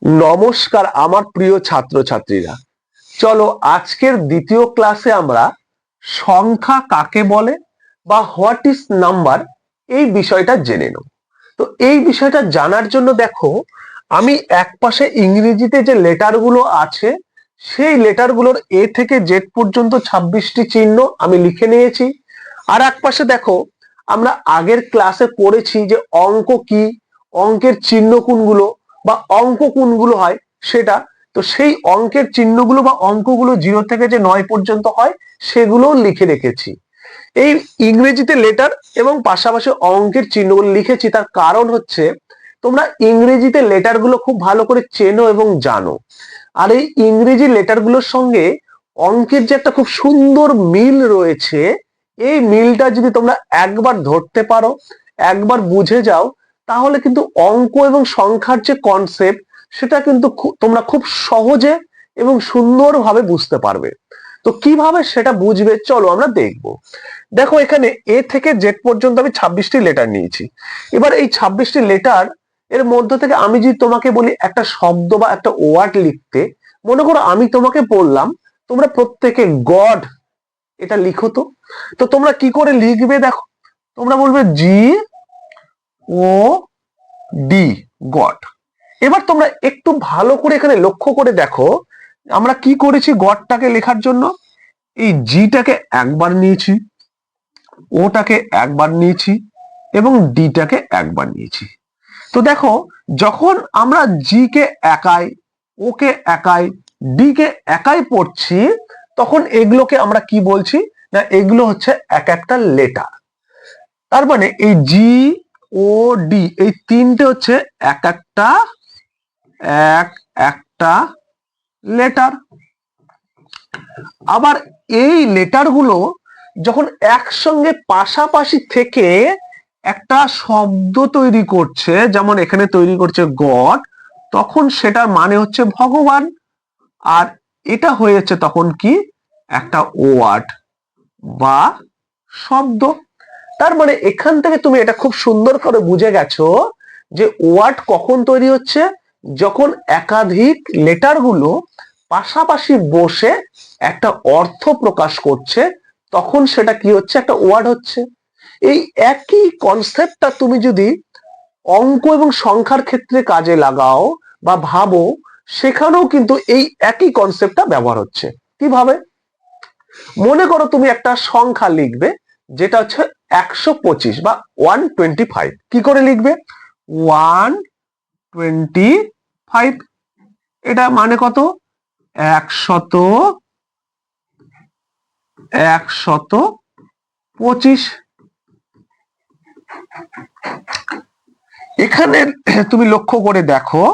নমস্কার আমার প্রিয় ছাত্রছাত্রীরা, চলো আজকের দ্বিতীয় ক্লাসে আমরা সংখ্যা কাকে বলে বা হোয়াট ইজ নাম্বার এই বিষয়টা জেনে নেব। তো এই বিষয়টা জানার জন্য দেখো, আমি একপাশে ইংরেজিতে যে লেটারগুলো আছে সেই লেটারগুলোর এ থেকে জেড পর্যন্ত 26টি চিহ্ন আমি লিখে নিয়েছি। আর একপাশে দেখো, আমরা আগের ক্লাসে পড়েছি যে অঙ্ক কি, অঙ্কের চিহ্ন কোনগুলো বা অঙ্ক কোনগুলো হয় সেটা। তো সেই অঙ্কের চিহ্নগুলো বা অঙ্কগুলো 0 থেকে যে 9 পর্যন্ত হয় সেগুলোও লিখে রেখেছি। এই ইংরেজিতে লেটার এবং পাশাপাশি অঙ্কের চিহ্নগুলো লিখেছি, তার কারণ হচ্ছে তোমরা ইংরেজিতে লেটারগুলো খুব ভালো করে চেনো এবং জানো। আর এই ইংরেজি লেটারগুলোর সঙ্গে অঙ্কের যে একটা খুব সুন্দর মিল রয়েছে, এই মিলটা যদি তোমরা একবার ধরতে পারো, একবার বুঝে যাও, তাহলে কিন্তু অঙ্ক এবং সংখ্যার যে কনসেপ্ট সেটা কিন্তু তোমরা খুব সহজে এবং সুন্দরভাবে বুঝতে পারবে। তো কিভাবে সেটা বুঝবে চলো আমরা দেখব। দেখো, এখানে এ থেকে জেড পর্যন্ত আমি 26টি লেটার নিয়েছি। এবার এই 26টি লেটার এর মধ্য থেকে আমি যদি তোমাকে বলি একটা শব্দ বা একটা ওয়ার্ড লিখতে, মনে করো আমি তোমাকে বললাম তোমরা প্রত্যেকে গড এটা লিখো। তো তো তোমরা কি করে লিখবে দেখো, তোমরা বলবে জি ও ডি, গড। এবার তোমরা একটু ভালো করে এখানে লক্ষ্য করে দেখো, আমরা কি করেছি গডটাকে লেখার জন্য। এই জিটাকে একবার নিয়েছি, ওটাকে একবার নিয়েছি এবং ডিটাকে একবার নিয়েছি। তো দেখো, যখন আমরা জি কে একাই, ওকে একাই, ডি কে একাই পড়ছি, তখন এগুলোকে আমরা কি বলছি না, এগুলো হচ্ছে এক একটা লেটার। তার মানে এই জি ও ডি এই তিনটে হচ্ছে এক একটা লেটার। আবার এই লেটারগুলো যখন একসঙ্গে পাশাপাশি থেকে একটা শব্দ তৈরি করছে, যেমন এখানে তৈরি করছে গড, তখন সেটার মানে হচ্ছে ভগবান। আর এটা হয়েছে তখন কি একটা ওয়ার্ড বা শব্দ। তার মানে এখান থেকে তুমি এটা খুব সুন্দর করে বুঝে গেছো যে ওয়ার্ড কখন তৈরি হচ্ছে, যখন একাধিক লেটারগুলো পাশাপাশি বসে একটা অর্থ প্রকাশ করছে, তখন সেটা কি হচ্ছে, একটা ওয়ার্ড হচ্ছে। এই একই কনসেপ্টটা তুমি যদি অঙ্ক এবং সংখ্যার ক্ষেত্রে কাজে লাগাও বা ভাবো, সেখানেও কিন্তু এই একই কনসেপ্টটা ব্যবহার হচ্ছে। কিভাবে? মনে করো তুমি একটা সংখ্যা লিখবে যেটা হচ্ছে 125 বা 125। কি করে লিখবে? 125, এটা মানে কত? 125। এখানে তুমি লক্ষ্য করে দেখো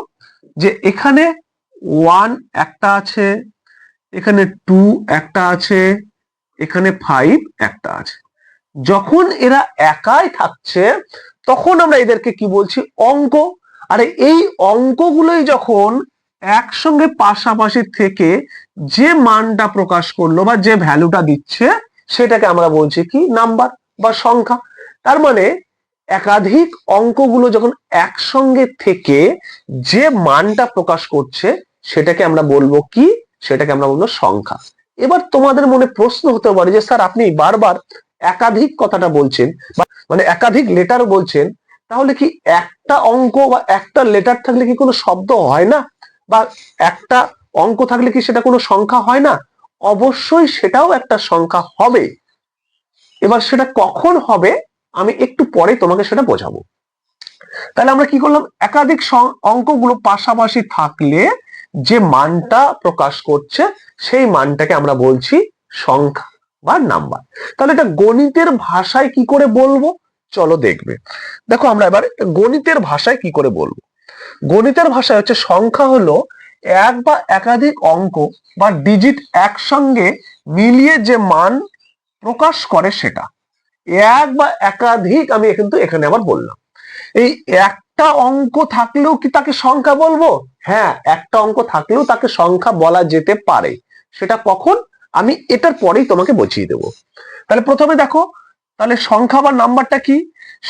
যে এখানে 1 একটা আছে, এখানে 2 একটা আছে, এখানে 5 একটা আছে। যখন এরা একাই থাকছে তখন আমরা এদেরকে কি বলছি? অঙ্ক। আরে এই অঙ্কগুলোই যখন একসঙ্গে পাশাপাশি থেকে যে মানটা প্রকাশ করলো বা যে ভ্যালুটা দিচ্ছে, সেটাকে আমরা বলছি কি? নাম্বার বা সংখ্যা। তার মানে একাধিক অঙ্কগুলো যখন একসঙ্গে থেকে যে মানটা প্রকাশ করছে, সেটাকে আমরা বলবো কি? সেটাকে আমরা বলবো সংখ্যা। এবার তোমাদের মনে প্রশ্ন হতে পারে যে স্যার আপনি বারবার একাধিক কথাটা বলছেন, মানে একাধিক লেটার বলছেন, তাহলে কি একটা অঙ্ক বা একটা লেটার থাকলে কি কোনো শব্দ হয় না, বা একটা অঙ্ক থাকলে কি সেটা কোনো সংখ্যা হয় না? অবশ্যই সেটাও একটা সংখ্যা হবে। এবার সেটা কখন হবে আমি একটু পরে তোমাকে সেটা বোঝাবো। তাহলে আমরা কি করলাম? একাধিক অঙ্কগুলো পাশাপাশি থাকলে যে মানটা প্রকাশ করছে সেই মানটাকে আমরা বলছি সংখ্যা বা নাম্বার। তাহলে এটা গণিতের ভাষায় কি করে বলবো চলো দেখবে। দেখো, আমরা এবার গণিতের ভাষায় কি করে বলবো। গণিতের ভাষায় হচ্ছে সংখ্যা হলো এক বা একাধিক অঙ্ক বা ডিজিট একসঙ্গে মিলিয়ে যে মান প্রকাশ করে সেটা। এক বা একাধিক, আমি কিন্তু এখানে আবার বললাম, এই একটা অঙ্ক থাকলেও কি তাকে সংখ্যা বলবো? হ্যাঁ, একটা অঙ্ক থাকলেও তাকে সংখ্যা বলা যেতে পারে। সেটা কখন আমি এটার পরেই তোমাকে বুঝিয়ে দেবো। তাহলে প্রথমে দেখো, তাহলে সংখ্যা বা নাম্বারটা কি?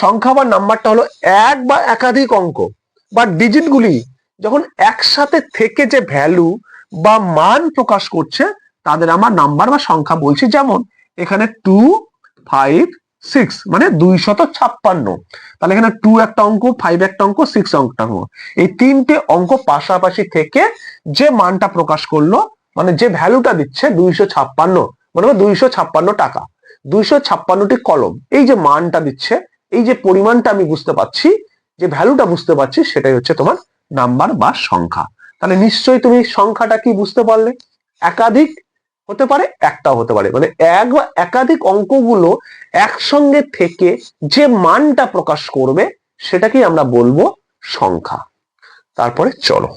সংখ্যা বা নাম্বারটা হলো এক বা একাধিক অঙ্ক বা ডিজিটগুলি যখন একসাথে থেকে যে ভ্যালু বা মান প্রকাশ করছে তাদের আমরা নাম্বার বা সংখ্যা বলছি। যেমন এখানে 256 মানে 256। তাহলে এখানে 2 একটা অঙ্ক, 5 একটা অঙ্ক, 6 একটা অঙ্ক, এই তিনটে অঙ্ক পাশাপাশি থেকে যে মানটা প্রকাশ করলো, মানে যে ভ্যালুটা দিচ্ছে 256, মানে 256 টাকা, 256টি কলম, এই যে মানটা দিচ্ছে, এই যে পরিমাণটা আমি বুঝতে পারছি, যে ভ্যালুটা বুঝতে পারছি, সেটাই হচ্ছে তোমার নাম্বার বা সংখ্যা। তাহলে নিশ্চয়ই তুমি সংখ্যাটা কি বুঝতে পারলে? একাধিক হতে পারে, একটাও হতে পারে, মানে এক বা একাধিক অঙ্কগুলো একসঙ্গে থেকে যে মানটা প্রকাশ করবে সেটাকেই আমরা বলবো সংখ্যা। তারপরে চলো,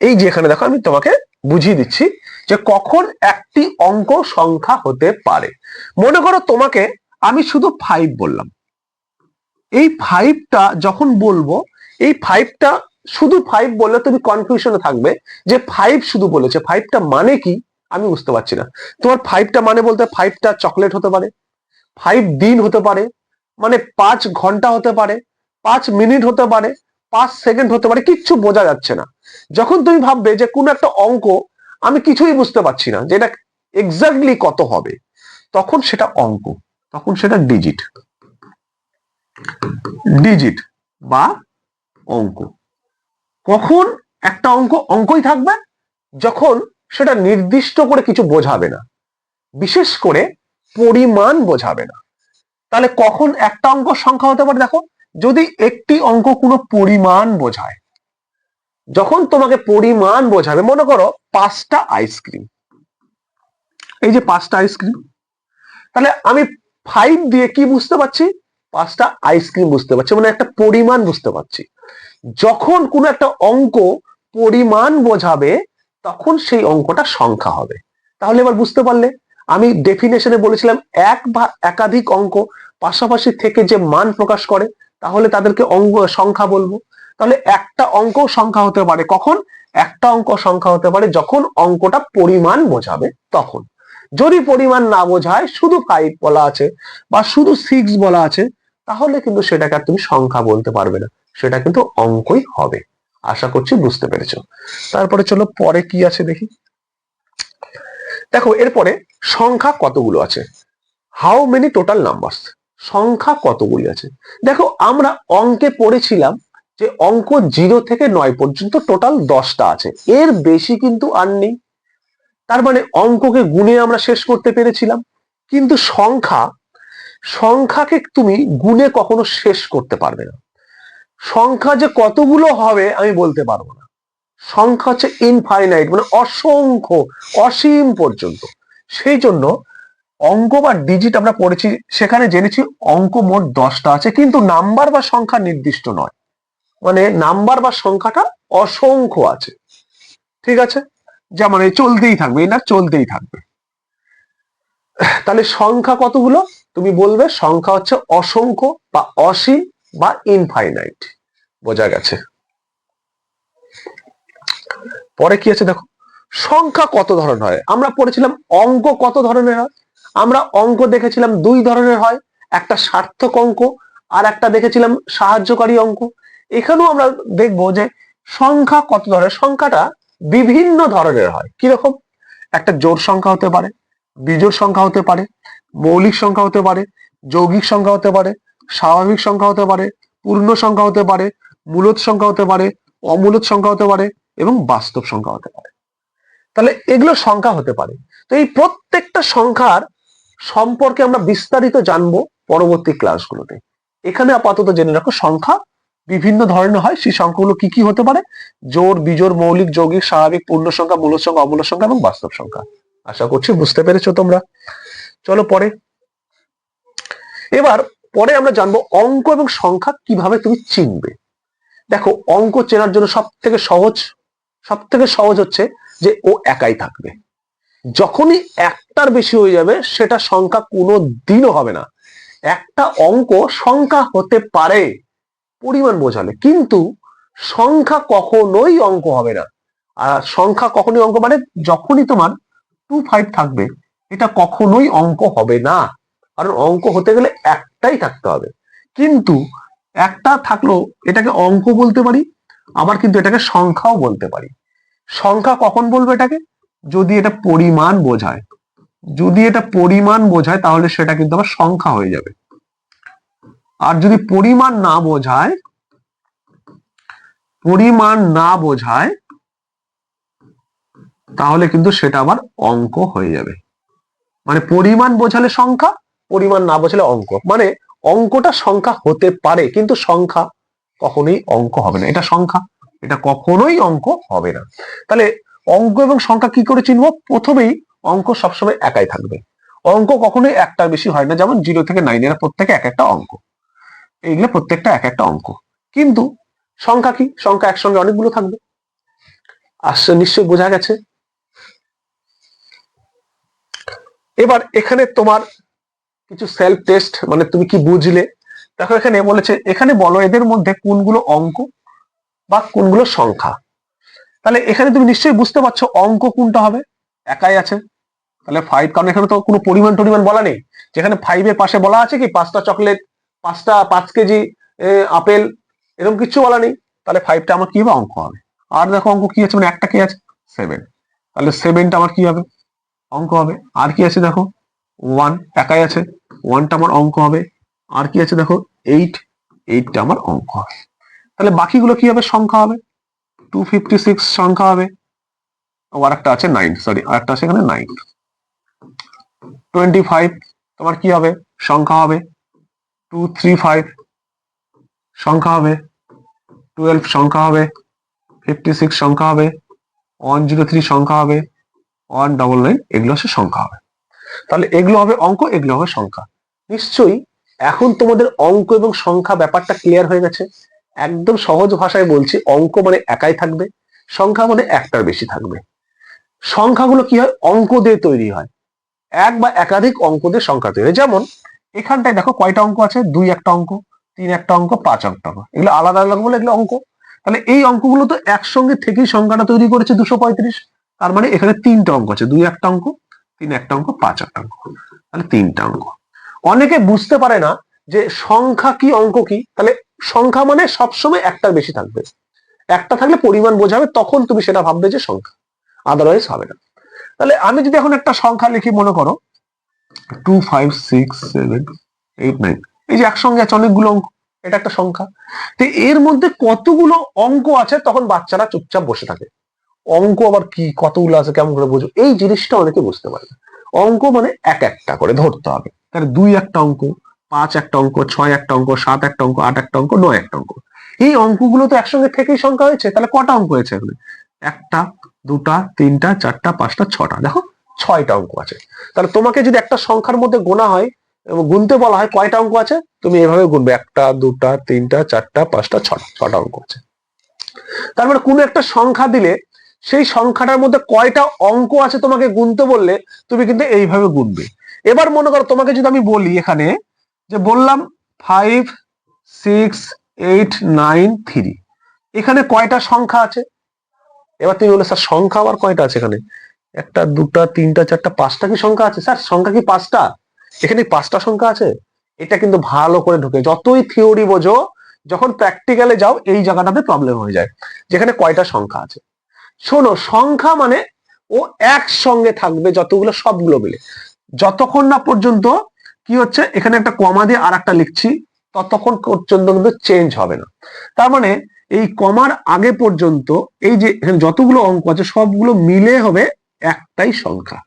এই যে এখানে দেখো, আমি তোমাকে বুঝিয়ে দিচ্ছি যে কখন একটি অঙ্ক সংখ্যা হতে পারে। মনে করো তোমাকে আমি শুধু 5 বললাম, এই 5টা যখন বলবো, এই 5টা শুধু 5 বললে তুমি কনফিউশনে থাকবে যে 5 শুধু বলেছে, 5টা মানে কি আমি বুঝতে পারছি না। তোমার 5টা মানে বলতে 5টা চকলেট হতে পারে, 5 দিন হতে পারে, মানে 5 ঘন্টা হতে পারে, 5 মিনিট হতে পারে, 5 সেকেন্ড হতে পারে, কিচ্ছু বোঝা যাচ্ছে না। যখন তুমি ভাববে যে কোন একটা অঙ্ক আমি কিছুই বুঝতে পারছি না যে এটা এক্স্যাক্টলি কত হবে, তখন সেটা অঙ্ক, তখন সেটা ডিজিট, ডিজিট বা অঙ্ক। কখন একটা অঙ্ক অঙ্কই থাকবে? যখন সেটা নির্দিষ্ট করে কিছু বোঝাবে না, বিশেষ করে পরিমাণ বোঝাবে না। তাহলে কখন একটা অঙ্ক সংখ্যা হতে পারে? দেখো, যদি একটি অঙ্ক কোনো পরিমাণ বোঝায়, যখন তোমাকে পরিমাণ বোঝাবে, মনে করো 5টা আইসক্রিম, এই যে 5টা আইসক্রিম, তাহলে আমি 5 দিয়ে কি বুঝতে পারছি? 5টা আইসক্রিম বুঝতে পারছি, মানে একটা পরিমাণ বুঝতে পারছি। যখন কোনো একটা অঙ্ক পরিমাণ বোঝাবে তখন সেই অঙ্কটা সংখ্যা হবে। তাহলে এবার বুঝতে পারলে, আমি ডেফিনেশনে বলেছিলাম এক বা একাধিক অঙ্ক পাশাপাশি থেকে যে মান প্রকাশ করে তাহলে তাদেরকে অঙ্ক সংখ্যা বলবো। তাহলে একটা অঙ্ক সংখ্যা হতে পারে কখন? একটা অঙ্ক সংখ্যা হতে পারে যখন অঙ্কটা পরিমাণ বোঝাবে তখন। যদি পরিমাণ না বোঝায়, শুধু 5 বলা আছে বা শুধু 6 বলা আছে, তাহলে কিন্তু সেটাকে আর তুমি সংখ্যা বলতে পারবে না, সেটা কিন্তু অঙ্কই হবে। আশা করছি বুঝতে পেরেছো। তারপরে চলো পরে কি আছে দেখি। দেখো এরপরে সংখ্যা কতগুলো আছে, হাউ মেনি টোটাল নাম্বারস, সংখ্যা কতগুলি আছে। দেখো আমরা অঙ্কে পড়েছিলাম যে অঙ্ক 0 থেকে 9 পর্যন্ত টোটাল 10টা আছে, এর বেশি কিন্তু আর নেই। তার মানে অঙ্ককে গুণে আমরা শেষ করতে পেরেছিলাম। কিন্তু সংখ্যাকে তুমি গুণে কখনো শেষ করতে পারবে না। সংখ্যা যে কতগুলো হবে আমি বলতে পারবো না। সংখ্যা হচ্ছে ইনফাইনাইট, মানে অসংখ্য, অসীম পর্যন্ত। সেই জন্য অঙ্ক বা ডিজিট আমরা পড়েছি, সেখানে জেনেছি অঙ্ক মোট 10টা আছে, কিন্তু নাম্বার বা সংখ্যা নির্দিষ্ট নয়, মানে নাম্বার বা সংখ্যাটা অসংখ্য আছে। ঠিক আছে, যেমন এই চলতেই থাকবে, এই না চলতেই থাকবে। তাহলে সংখ্যা কতগুলো তুমি বলবে? সংখ্যা হচ্ছে অসংখ্য বা অসীম বা ইনফাইনাইট। বোঝা গেছে? পরে কি আছে দেখো, সংখ্যা কত ধরনের হয়। আমরা পড়েছিলাম অঙ্ক কত ধরনের হয়। আমরা অঙ্ক দেখেছিলাম 2 ধরনের হয়, একটা সার্থক অঙ্ক আর একটা দেখেছিলাম সাহায্যকারী অঙ্ক। এখানেও আমরা দেখবো যে সংখ্যা কত ধরনের। সংখ্যাটা বিভিন্ন ধরনের হয়। কিরকম? একটা জোড় সংখ্যা হতে পারে, বিজোড় সংখ্যা হতে পারে, মৌলিক সংখ্যা হতে পারে, যৌগিক সংখ্যা হতে পারে, স্বাভাবিক সংখ্যা হতে পারে, পূর্ণ সংখ্যা হতে পারে, মূলদ সংখ্যা হতে পারে, অমূলদ সংখ্যা হতে পারে এবং বাস্তব সংখ্যা হতে পারে। তাহলে এগুলো সংখ্যা হতে পারে। তো এই প্রত্যেকটা সংখ্যার সম্পর্কে আমরা বিস্তারিত জানবো পরবর্তী ক্লাসগুলোতে। এখানে আপাতত জেনে রাখো সংখ্যা বিভিন্ন ধরনের হয়, সেই সংখ্যাগুলো কি কি হতে পারে: জোড়, বিজোড়, মৌলিক, যৌগিক, স্বাভাবিক, পূর্ণ সংখ্যা, মূলদ সংখ্যা, অমূলদ সংখ্যা এবং বাস্তব সংখ্যা। আশা করছি বুঝতে পেরেছো তোমরা। চলো পরে, এবার পরে আমরা জানবো অঙ্ক এবং সংখ্যা কিভাবে তুমি চিনবে। দেখো, অঙ্ক চেনার জন্য সব থেকে সহজ হচ্ছে যে ও একাই থাকবে। যখনই একটার বেশি হয়ে যাবে সেটা সংখ্যা কোনো দিনও হবে না। একটা অঙ্ক সংখ্যা হতে পারে পরিমাণ বোঝালে, কিন্তু সংখ্যা কখনোই অঙ্ক হবে না। আর সংখ্যা কখনোই অঙ্ক মানে যখনই তোমার 25 থাকবে, এটা কখনোই অঙ্ক হবে না, কারণ অঙ্ক হতে গেলে একটাই থাকতে হবে। কিন্তু একটা থাকলো এটাকে অঙ্ক বলতে পারি, আবার কিন্তু এটাকে সংখ্যাও বলতে পারি। সংখ্যা কখন বলবো এটাকে? যদি এটা পরিমাণ বোঝায়। যদি এটা পরিমাণ বোঝায় তাহলে সেটা কিন্তু আবার সংখ্যা হয়ে যাবে। আর যদি পরিমাণ না বোঝায়, পরিমাণ না বোঝায় তাহলে কিন্তু সেটা আবার অঙ্ক হয়ে যাবে। মানে পরিমাণ বোঝালে সংখ্যা, পরিমাণ না বোঝালে অঙ্ক। মানে অঙ্কটা সংখ্যা হতে পারে কিন্তু সংখ্যা কখনোই অঙ্ক হবে না। এটা সংখ্যা, এটা কখনোই অঙ্ক হবে না। তাহলে অঙ্ক এবং সংখ্যা কি করে চিনবো? প্রথমেই অঙ্ক সবসময় একাই থাকবে, অঙ্ক কখনোই একটার বেশি হয় না। যেমন 0 থেকে 9 এরা প্রত্যেকে এক একটা অঙ্ক, এইগুলো প্রত্যেকটা এক একটা অঙ্ক। কিন্তু সংখ্যা কি? সংখ্যা একসঙ্গে অনেকগুলো থাকবে। আসছে, নিশ্চয়ই বোঝা গেছে। এবার এখানে তোমার কিছু সেলফ টেস্ট, মানে তুমি কি বুঝলে দেখো। এখানে বলেছে, এখানে বলো এদের মধ্যে কোনগুলো অঙ্ক বা কোনগুলো সংখ্যা। তাহলে এখানে তুমি নিশ্চয়ই বুঝতে পারছো অঙ্ক কোনটা হবে, একাই আছে। তাহলে 5, কারণ এখানে তো কোনো পরিমাণ টরিমাণ বলা নেই। যেখানে 5 এর পাশে বলা আছে কি 5টা চকলেট, 5 কেজি আপেল, এরকম কিছু বলা নেই। তাহলে 5টা আমার কি হবে? অঙ্ক হবে। আর দেখো অঙ্ক কি আছে, মানে একটা কি আছে? 7। তাহলে 7টা আমার কি হবে? অঙ্ক হবে। আর কি আছে দেখো? 1 একাই আছে, 1টা আমার অঙ্ক হবে। আর কি আছে দেখো? 8টা আমার অঙ্ক হবে। তাহলে বাকিগুলো কি হবে? সংখ্যা হবে। 256 সংখ্যা হবে। আর একটা আছে 9, সরি আর একটা আছে এখানে 9। 25 তোমার কি হবে? সংখ্যা হবে। 235 সংখ্যা হবে। 12 সংখ্যা হবে। 56 সংখ্যা হবে। 103 সংখ্যা হবে। 199 এগুলো হচ্ছে সংখ্যা হবে। তাহলে এগুলো হবে অঙ্ক, এগুলো হবে সংখ্যা। নিশ্চয়ই এখন তোমাদের অঙ্ক এবং সংখ্যা ব্যাপারটা ক্লিয়ার হয়ে গেছে। একদম সহজ ভাষায় বলছি, অঙ্ক মানে একাই থাকবে, সংখ্যা মানে একটার বেশি থাকবে। সংখ্যাগুলো কি হয়? অঙ্ক দিয়ে তৈরি হয়, এক বা একাধিক অঙ্ক দিয়ে সংখ্যা তৈরি হয়। যেমন এখানটায় দেখো কয়টা অঙ্ক আছে? 2 একটা অঙ্ক, 3 একটা অঙ্ক, 5 একটা অঙ্ক। এগুলো আলাদা আলাদা বলে এগুলো অঙ্ক। তাহলে এই অঙ্কগুলো তো একসঙ্গে থেকেই সংখ্যাটা তৈরি করেছে 235। তার মানে এখানে 3টা অঙ্ক আছে, 2 একটা অঙ্ক, 3 একটা অঙ্ক, 5 একটা অঙ্ক। তাহলে 3টা অঙ্ক। অনেকে বুঝতে পারে না যে সংখ্যা কি অঙ্ক কি। তাহলে সংখ্যা মানে সবসময় একটার বেশি থাকবে, একটা থাকলে পরিমাণ বোঝাবে, তখন তুমি সেটা ভাববে যে সংখ্যা, আদারওয়াইজ হবে না। তাহলে আমি যদি এখন একটা সংখ্যা লিখি, মনে করো 2 5 6 7 8 9, এই যে একসঙ্গে আছে অনেকগুলো অঙ্ক, এটা একটা সংখ্যা। তো এর মধ্যে কতগুলো অঙ্ক আছে তখন বাচ্চারা চুপচাপ বসে থাকে। অঙ্ক আবার কি, কতগুলো আছে কেমন করে বুঝবো, এই জিনিসটা অনেকে বুঝতে পারে না। অঙ্ক মানে এক একটা করে ধরতে হবে। তাহলে 2 একটা অঙ্ক, 5 একটা অঙ্ক, 6 একটা অঙ্ক, 7 একটা অঙ্ক, 8 একটা অঙ্ক, 9 একটা অঙ্ক। এই অঙ্কগুলো তো একসঙ্গে থেকেই সংখ্যা হয়েছে। তাহলে কটা অঙ্ক হয়েছে এখানে? একটা, দুটা, তিনটা, চারটা, পাঁচটা, ছটা। দেখো 6টা অঙ্ক আছে। তাহলে তোমাকে যদি একটা সংখ্যার মধ্যে গোনা হয় এবং গুনতে বলা হয় কয়টা অঙ্ক আছে, তুমি এভাবে গুনবে, একটা, দুটা, তিনটা, চারটা, পাঁচটা, ছটা অঙ্ক আছে। তার মানে কোনো একটা সংখ্যা দিলে সেই সংখ্যাটার মধ্যে কয়টা অঙ্ক আছে তোমাকে গুনতে বললে তুমি কিন্তু এইভাবে গুনবে। এবার মনে করো তোমাকে যদি আমি বলি এখানে, যে বললাম 5 6 8 9 3, এখানে কয়টা সংখ্যা আছে? এবার তুমি বলে স্যার সংখ্যা আবার কয়টা আছে এখানে? একটা, দুটা, তিনটা, চারটা, 5টা কি সংখ্যা আছে? স্যার সংখ্যা কি 5টা? এখানে 5টা সংখ্যা আছে? এটা কিন্তু ভালো করে ঢুকে, যতই থিওরি বোঝো যখন প্র্যাকটিক্যালে যাও এই জায়গাটাতে প্রবলেম হয়ে যায়, যেখানে কয়টা সংখ্যা আছে। শোনো, সংখ্যা মানে ও একসঙ্গে থাকবে যতগুলো, সবগুলো মিলে, যতক্ষণ না পর্যন্ত কি হচ্ছে এখানে একটা কমা দিয়ে আর একটা লিখছি, ততক্ষণ পর্যন্ত কিন্তু চেঞ্জ হবে না। তার মানে এই কমার আগে পর্যন্ত এই যে এখানে যতগুলো অঙ্ক আছে সবগুলো মিলে হবে একটাই সংখ্যা।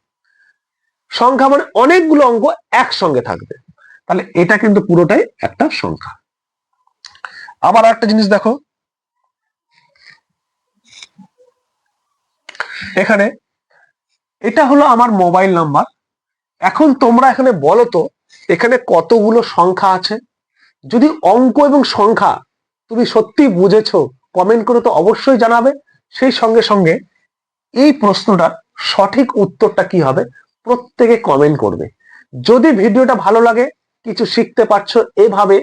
সংখ্যা মানে অনেকগুলো অঙ্ক একসঙ্গে থাকবে, তাহলে এটা কিন্তু পুরোটাই একটা সংখ্যা। আবার একটা জিনিস দেখো, এখানে এটা হলো আমার মোবাইল নাম্বার। এখন তোমরা এখানে বলো তো এখানে কতগুলো সংখ্যা আছে? যদি অঙ্ক এবং সংখ্যা তুমি সত্যি বুঝেছো, কমেন্ট করে তো অবশ্যই জানাবে। সেই সঙ্গে সঙ্গে এই প্রশ্নটার সঠিক উত্তরটা কি হবে প্রত্যেকে কমেন্ট করবে। যদি ভিডিওটা ভালো লাগে, কিছু শিখতে পারছো, এভাবে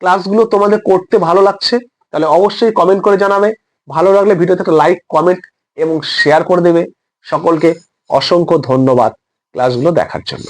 ক্লাসগুলো তোমাদের করতে ভালো লাগছে, তাহলে অবশ্যই কমেন্ট করে জানাবে। ভালো লাগলে ভিডিওতে একটা লাইক, কমেন্ট এবং শেয়ার করে দেবে। সকলকে অসংখ্য ধন্যবাদ ক্লাসগুলো দেখার জন্য।